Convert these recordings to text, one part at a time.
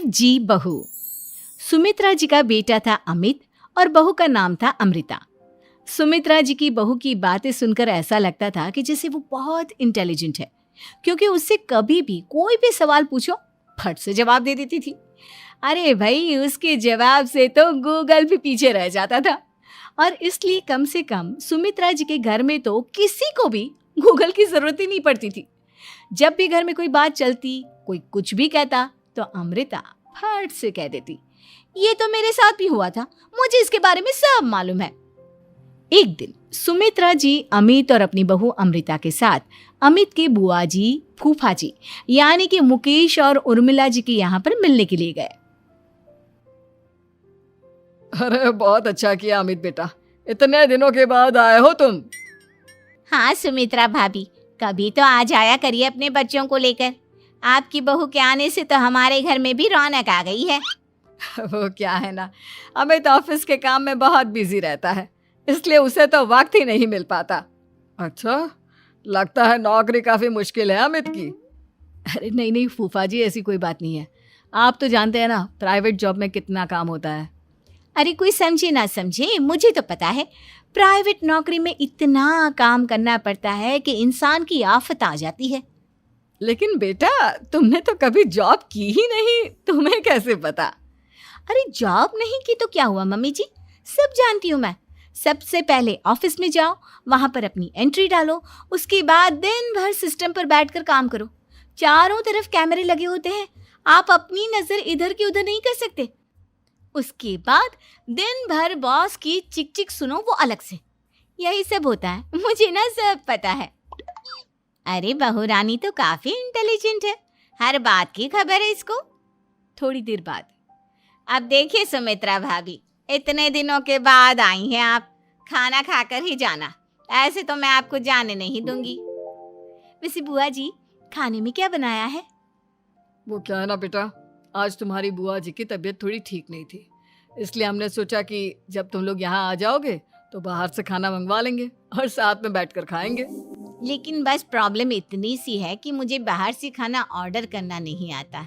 जी बहू। सुमित्रा जी का बेटा था अमित और बहू का नाम था अमृता। सुमित्रा जी की बहू की बातें सुनकर ऐसा लगता था कि जैसे वो बहुत इंटेलिजेंट है, क्योंकि उससे कभी भी कोई भी सवाल पूछो फट से जवाब दे देती थी। अरे भाई, उसके जवाब से तो गूगल भी पीछे रह जाता था। और इसलिए कम से कम सुमित्रा जी के घर में तो किसी को भी गूगल की जरूरत ही नहीं पड़ती थी। जब भी घर में कोई बात चलती, कोई कुछ भी कहता, तो अमृता फट से कह देती, ये तो मेरे साथ भी हुआ था, मुझे इसके बारे में सब मालूम है। एक दिन सुमित्रा जी अमित और अपनी बहू अमृता के साथ अमित के बुआ जी, फूफा जी यानी कि मुकेश और उर्मिला जी के यहाँ पर मिलने के लिए गए। अरे बहुत अच्छा किया अमित बेटा, इतने दिनों के बाद आए हो तुम। हाँ सुमित्रा भाभी, कभी तो आ जाया करिए अपने बच्चों को लेकर। आपकी बहू के आने से तो हमारे घर में भी रौनक आ गई है। वो क्या है ना, अमित ऑफिस के काम में बहुत बिजी रहता है, इसलिए उसे तो वक्त ही नहीं मिल पाता। अच्छा, लगता है नौकरी काफी मुश्किल है अमित की। अरे नहीं फूफा जी, ऐसी कोई बात नहीं है। आप तो जानते हैं ना प्राइवेट जॉब में कितना काम होता है। अरे कोई समझे ना समझे, मुझे तो पता है प्राइवेट नौकरी में इतना काम करना पड़ता है कि इंसान की आफत आ जाती है। लेकिन बेटा, तुमने तो कभी जॉब की ही नहीं, तुम्हें कैसे पता? अरे जॉब नहीं की तो क्या हुआ मम्मी जी, सब जानती हूँ मैं। सबसे पहले ऑफिस में जाओ, वहां पर अपनी एंट्री डालो, उसके बाद दिन भर सिस्टम पर बैठकर काम करो। चारों तरफ कैमरे लगे होते हैं, आप अपनी नजर इधर की उधर नहीं कर सकते। उसके बाद दिन भर बॉस की चिक चिक सुनो, वो अलग से। यही सब होता है, मुझे ना सब पता है। अरे बहू रानी तो काफी इंटेलिजेंट है, हर बात की खबर है इसको। थोड़ी देर बाद, अब देखिए सुमित्रा भाभी, इतने दिनों के बाद आई हैं आप, खाना खाकर ही जाना, ऐसे तो मैं आपको जाने नहीं दूंगी। वैसे बुआ जी, खाने में क्या बनाया है? वो क्या है ना बेटा, आज तुम्हारी बुआ जी की तबीयत थोड़ी ठीक नहीं थी, इसलिए हमने सोचा कि जब तुम लोग यहाँ आ जाओगे तो बाहर से खाना मंगवा लेंगे और साथ में बैठकर खाएंगे। लेकिन बस प्रॉब्लम इतनी सी है कि मुझे बाहर से खाना ऑर्डर करना नहीं आता।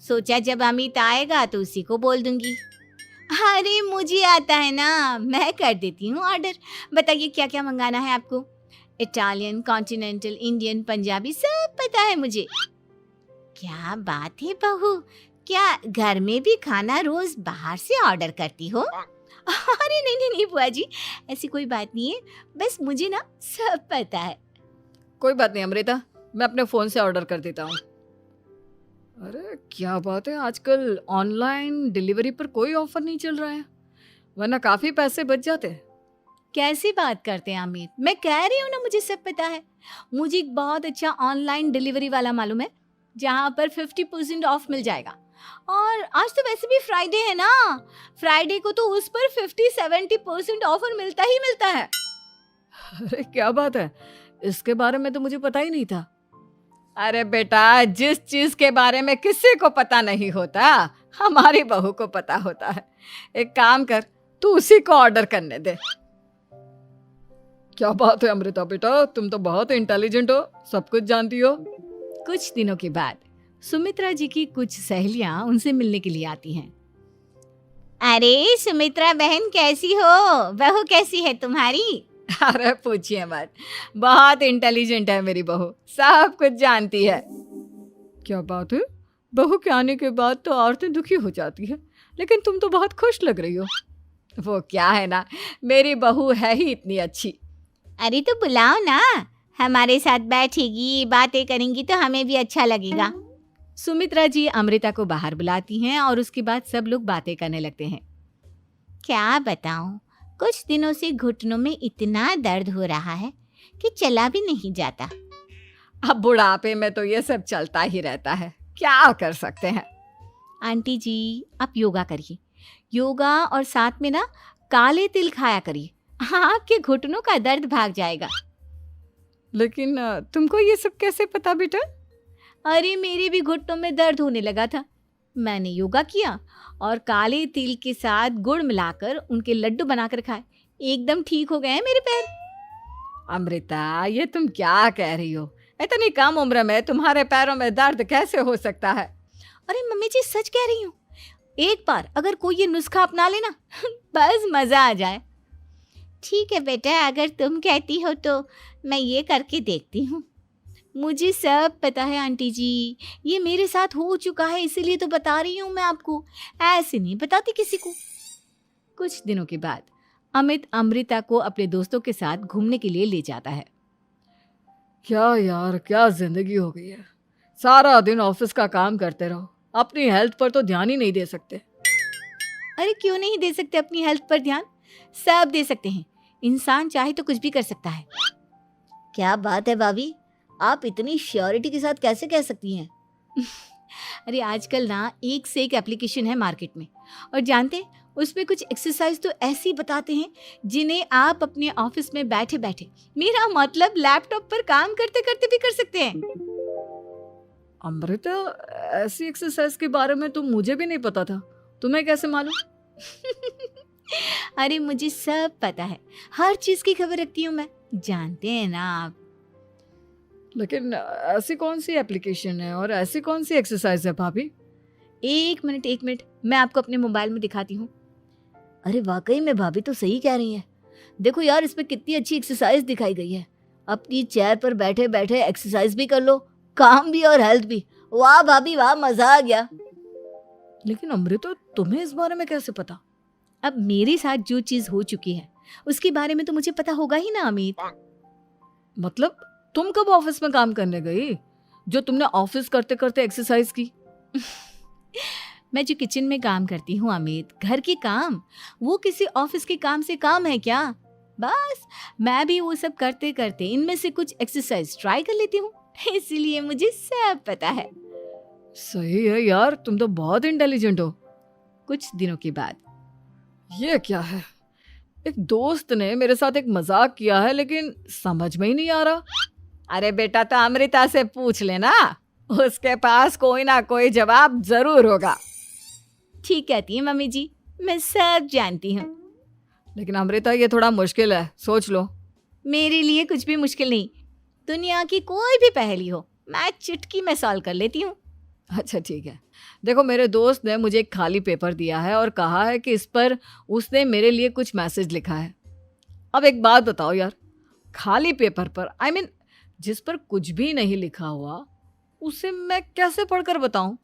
सोचा जब अमित आएगा तो उसी को बोल दूंगी। अरे मुझे आता है ना, मैं कर देती हूँ ऑर्डर। बताइए क्या क्या मंगाना है आपको? इटालियन, कॉन्टिनेंटल, इंडियन, पंजाबी, सब पता है मुझे। क्या बात है बहू, क्या घर में भी खाना रोज बाहर से ऑर्डर करती हो? अरे नहीं बुआ जी, ऐसी कोई बात नहीं है, बस मुझे ना सब पता है। कोई बात नहीं अमृता, मैं अपने फ़ोन से ऑर्डर कर देता हूँ। अरे क्या बात है, आजकल ऑनलाइन डिलीवरी पर कोई ऑफर नहीं चल रहा है, वरना काफ़ी पैसे बच जाते हैं। कैसी बात करते हैं अमित, मैं कह रही हूँ ना मुझे सब पता है। मुझे एक बहुत अच्छा ऑनलाइन डिलीवरी वाला मालूम है, जहाँ पर 50% ऑफ मिल जाएगा। और आज तो वैसे भी फ्राइडे है ना, फ्राइडे को तो उस पर 50-70% ऑफर मिलता ही मिलता है। अरे क्या बात है, इसके बारे में तो मुझे पता ही नहीं था। अरे बेटा, जिस चीज के बारे में किसी को पता नहीं होता, हमारी बहू को पता होता है। एक काम कर, तू उसी को ऑर्डर करने दे। क्या बात है अमृता बेटा, तुम तो बहुत इंटेलिजेंट हो, सब कुछ जानती हो। कुछ दिनों के बाद सुमित्रा जी की कुछ सहेलियां उनसे मिलने के लिए आती हैं। अरे सुमित्रा बहन कैसी हो, बहू कैसी है तुम्हारी? अरे पूछिए मत, बहुत इंटेलिजेंट है मेरी बहू, सब कुछ जानती है। क्या बात है, बहू के आने के बाद तो औरतें दुखी हो जाती है, लेकिन तुम तो बहुत खुश लग रही हो। वो क्या है ना, मेरी बहू है ही इतनी अच्छी। अरे तो बुलाओ ना, हमारे साथ बैठेगी, बातें करेंगी तो हमें भी अच्छा लगेगा। सुमित्रा जी अमृता को बाहर बुलाती हैं और उसके बाद सब लोग बातें करने लगते हैं। क्या बताऊं, कुछ दिनों से घुटनों में इतना दर्द हो रहा है कि चला भी नहीं जाता। अब बुढ़ापे में तो ये सब चलता ही रहता है, क्या कर सकते हैं। आंटी जी, आप योगा करिए, योगा और साथ में ना काले तिल खाया करिए, आपके घुटनों का दर्द भाग जाएगा। लेकिन तुमको ये सब कैसे पता बेटा? अरे मेरे भी घुटनों में दर्द होने लगा था, मैंने योगा किया और काले तिल के साथ गुड़ मिलाकर उनके लड्डू बनाकर खाए, एकदम ठीक हो गए हैं मेरे पैर। अमृता, ये तुम क्या कह रही हो? इतनी कम उम्र में तुम्हारे पैरों में दर्द कैसे हो सकता है? अरे मम्मी जी सच कह रही हूँ, एक बार अगर कोई ये नुस्खा अपना लेना बस मजा आ जाए। ठीक है बेटा, अगर तुम कहती हो तो मैं ये करके देखती हूँ। मुझे सब पता है आंटी जी, ये मेरे साथ हो चुका है, इसीलिए तो बता रही हूँ मैं आपको, ऐसे नहीं बताती किसी को। कुछ दिनों के बाद अमित अमृता को अपने दोस्तों के साथ घूमने के लिए ले जाता है। क्या यार, क्या जिंदगी हो गई है। सारा दिन ऑफिस का काम करते रहो, अपनी हेल्थ पर तो ध्यान ही नहीं दे सकते। अरे क्यों नहीं दे सकते अपनी हेल्थ पर ध्यान, सब दे सकते हैं। इंसान चाहे तो कुछ भी कर सकता है। क्या बात है भाभी, आप इतनी श्योरिटी के साथ कैसे कह सकती हैं? अरे आजकल ना एक से एक एप्लीकेशन है मार्केट में, और जानते उसमें कुछ एक्सरसाइज तो ऐसी बताते हैं जिन्हें आप अपने ऑफिस में बैठे बैठे, मेरा मतलब लैपटॉप पर काम करते करते भी कर सकते हैं। अमृता, ऐसी एक्सरसाइज के बारे में तो मुझे भी नहीं पता था, तुम्हें कैसे मालूम? अरे मुझे सब पता है, हर चीज की खबर रखती हूँ मैं, जानते हैं ना आप। लेकिन ऐसी कौन सी एप्लीकेशन है और ऐसी कौन सी एक्सरसाइज है भाभी? एक मिनट, मैं आपको अपने मोबाइल में दिखाती हूँ। अरे वाकई में भाभी तो सही कह रही हैं। देखो यार, इसमें कितनी अच्छी एक्सरसाइज दिखाई गई है। अपनी चेयर पर बैठे बैठे एक्सरसाइज भी कर लो, काम भी और हेल्थ भी। वाह भाभी वाह, मजा आ गया। लेकिन अमृता, तुम्हें इस बारे में कैसे पता? अब मेरे साथ जो चीज हो चुकी है उसके बारे में तो मुझे पता होगा ही ना अमित। मतलब तुम कब ऑफिस में काम करने गई जो तुमने ऑफिस करते करते एक्सरसाइज की? मैं जो किचन में काम करती हूँ अमित, घर के काम, वो किसी ऑफिस के काम से काम है क्या? बस मैं भी वो सब करते करते इनमें से कुछ एक्सरसाइज ट्राई कर लेती हूँ, इसीलिए मुझे सब पता है। सही है यार, तुम तो बहुत इंटेलिजेंट हो। कुछ दिनों के बाद ये क्या है, एक दोस्त ने मेरे साथ एक मजाक किया है लेकिन समझ में ही नहीं आ रहा। अरे बेटा, तो अमृता से पूछ लेना, उसके पास कोई ना कोई जवाब जरूर होगा। ठीक कहती है मम्मी जी, मैं सब जानती हूँ। लेकिन अमृता, ये थोड़ा मुश्किल है, सोच लो। मेरे लिए कुछ भी मुश्किल नहीं, दुनिया की कोई भी पहेली हो मैं चुटकी में सॉल्व कर लेती हूँ। अच्छा ठीक है, देखो मेरे दोस्त ने मुझे एक खाली पेपर दिया है और कहा है कि इस पर उसने मेरे लिए कुछ मैसेज लिखा है। अब एक बात बताओ यार, खाली पेपर पर, आई मीन जिस पर कुछ भी नहीं लिखा हुआ, उसे मैं कैसे पढ़कर बताऊं?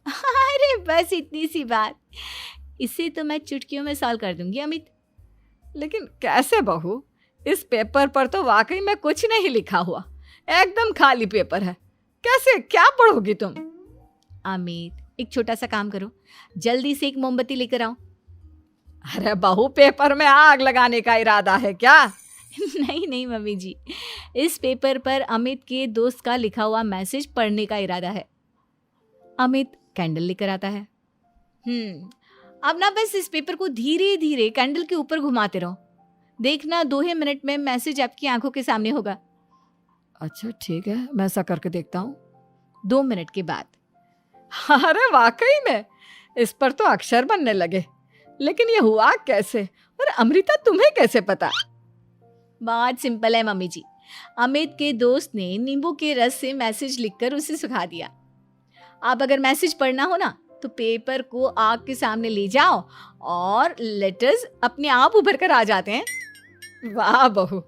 अरे बस इतनी सी बात, इसे तो मैं चुटकियों में सॉल्व कर दूंगी अमित। लेकिन कैसे बहू, इस पेपर पर तो वाकई में कुछ नहीं लिखा हुआ, एकदम खाली पेपर है, कैसे, क्या पढ़ोगी तुम? अमित, एक छोटा सा काम करो, जल्दी से एक मोमबत्ती लेकर आओ। अरे बहू, पेपर में आग लगाने का इरादा है क्या? नहीं मम्मी जी, इस पेपर पर अमित के दोस्त का लिखा हुआ मैसेज पढ़ने का इरादा है। अमित कैंडल लेकर आता है। अब ना बस इस पेपर को धीरे धीरे कैंडल के ऊपर घुमाते रहो, देखना 2 ही मिनट में मैसेज आपकी आंखों के सामने होगा। अच्छा ठीक है, मैं ऐसा करके देखता हूँ। 2 मिनट के बाद, अरे वाकई में इस पर तो अक्षर बनने लगे, लेकिन ये हुआ कैसे? और अमृता, तुम्हें कैसे पता? बहुत सिंपल है मम्मी जी, अमित के दोस्त ने नींबू के रस से मैसेज लिखकर उसे सुखा दिया। आप अगर मैसेज पढ़ना हो ना तो पेपर को आग के सामने ले जाओ और लेटर्स अपने आप उभर कर आ जाते हैं। वाह बहू,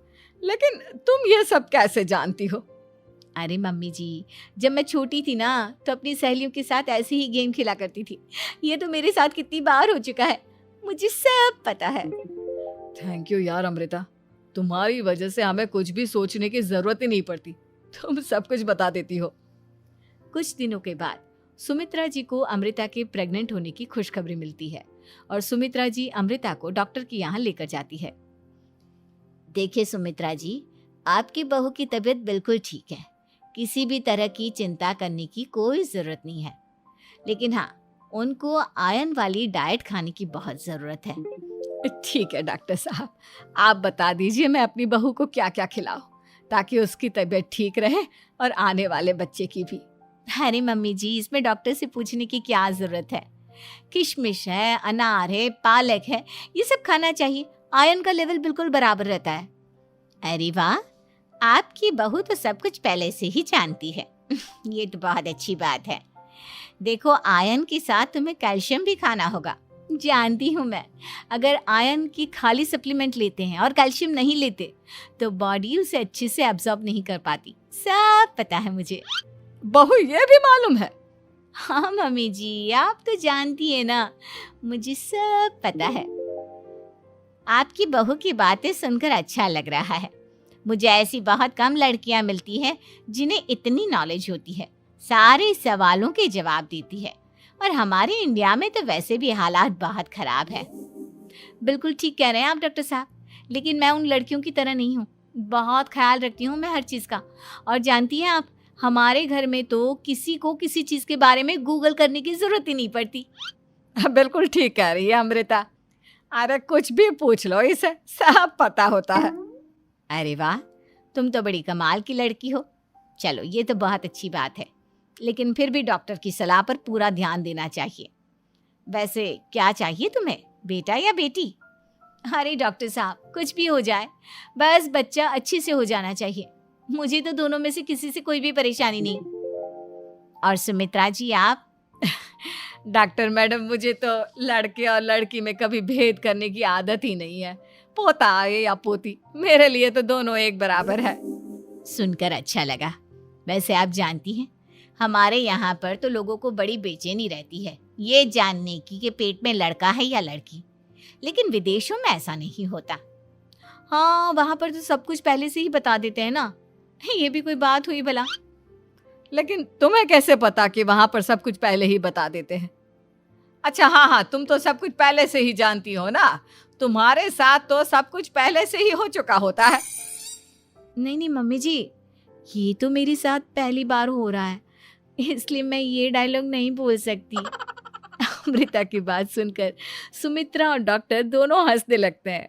लेकिन तुम ये सब कैसे जानती हो? अरे मम्मी जी, जब मैं छोटी थी ना तो अपनी सहेलियों के साथ ऐसे ही गेम खेला करती थी। ये तो मेरे साथ कितनी बार हो चुका है, मुझे सब पता है। थैंक यू यार अमृता, तुम्हारी वजह से हमें कुछ भी सोचने की जरूरत ही नहीं पड़ती, तुम सब कुछ बता देती हो। कुछ दिनों के बाद सुमित्रा जी को अमृता के प्रेग्नेंट होने की खुशखबरी मिलती है और सुमित्रा जी अमृता को डॉक्टर के यहाँ लेकर जाती है। देखिए सुमित्रा जी, आपकी बहू की तबीयत बिल्कुल ठीक है, किसी भी तरह की चिंता करने की कोई ज़रूरत नहीं है, लेकिन हाँ, उनको आयरन वाली डाइट खाने की बहुत ज़रूरत है। ठीक है डॉक्टर साहब, आप बता दीजिए मैं अपनी बहू को क्या क्या खिलाऊं ताकि उसकी तबीयत ठीक रहे और आने वाले बच्चे की भी। अरे मम्मी जी, इसमें डॉक्टर से पूछने की क्या ज़रूरत है, किशमिश है, अनार है, पालक है, ये सब खाना चाहिए, आयरन का लेवल बिल्कुल बराबर रहता है। अरे वाह, आपकी बहू तो सब कुछ पहले से ही जानती है। ये तो बहुत अच्छी बात है। देखो, आयरन के साथ तुम्हें कैल्शियम भी खाना होगा। जानती हूँ मैं, अगर आयरन की खाली सप्लीमेंट लेते हैं और कैल्शियम नहीं लेते तो बॉडी उसे अच्छे से एब्जॉर्ब नहीं कर पाती। सब पता है मुझे। बहू ये भी मालूम है? हाँ मम्मी जी, आप तो जानती है ना, मुझे सब पता है। आपकी बहू की बातें सुनकर अच्छा लग रहा है। मुझे ऐसी बहुत कम लड़कियां मिलती हैं जिन्हें इतनी नॉलेज होती है, सारे सवालों के जवाब देती है। और हमारे इंडिया में तो वैसे भी हालात बहुत खराब है। बिल्कुल ठीक कह रहे हैं आप डॉक्टर साहब, लेकिन मैं उन लड़कियों की तरह नहीं हूँ। बहुत ख्याल रखती हूँ मैं हर चीज़ का। और जानती हैं आप, हमारे घर में तो किसी को किसी चीज़ के बारे में गूगल करने की ज़रूरत ही नहीं पड़ती। बिल्कुल ठीक कह रही है अमृता। अरे कुछ भी पूछ लो, इसे सब पता होता है। अरे वाह, तुम तो बड़ी कमाल की लड़की हो। चलो, ये तो बहुत अच्छी बात है, लेकिन फिर भी डॉक्टर की सलाह पर पूरा ध्यान देना चाहिए। वैसे क्या चाहिए तुम्हें, बेटा या बेटी? अरे डॉक्टर साहब, कुछ भी हो जाए, बस बच्चा अच्छे से हो जाना चाहिए। मुझे तो दोनों में से किसी से कोई भी परेशानी नहीं। और सुमित्रा जी, आप? डॉक्टर मैडम, मुझे तो लड़के और लड़की में कभी भेद करने की आदत ही नहीं है। पोता आए या पोती, मेरे लिए तो दोनों एक बराबर है। सुनकर अच्छा लगा। वैसे आप जानती हैं, हमारे यहाँ पर तो लोगों को बड़ी बेचैनी रहती है ये जानने की कि पेट में लड़का है या लड़की, लेकिन विदेशों में ऐसा नहीं होता। हाँ, वहाँ पर तो सब कुछ पहले से ही बता देते हैं ना। ये भी कोई बात हुई भला? लेकिन तुम्हें कैसे पता कि वहां पर सब कुछ पहले ही बता देते हैं? अच्छा, हाँ, तुम तो सब कुछ पहले से ही जानती हो ना। तुम्हारे साथ तो सब कुछ पहले से ही हो चुका होता है। नहीं मम्मी जी, ये तो मेरे साथ पहली बार हो रहा है, इसलिए मैं ये डायलॉग नहीं बोल सकती। अमृता की बात सुनकर सुमित्रा और डॉक्टर दोनों हंसने लगते हैं।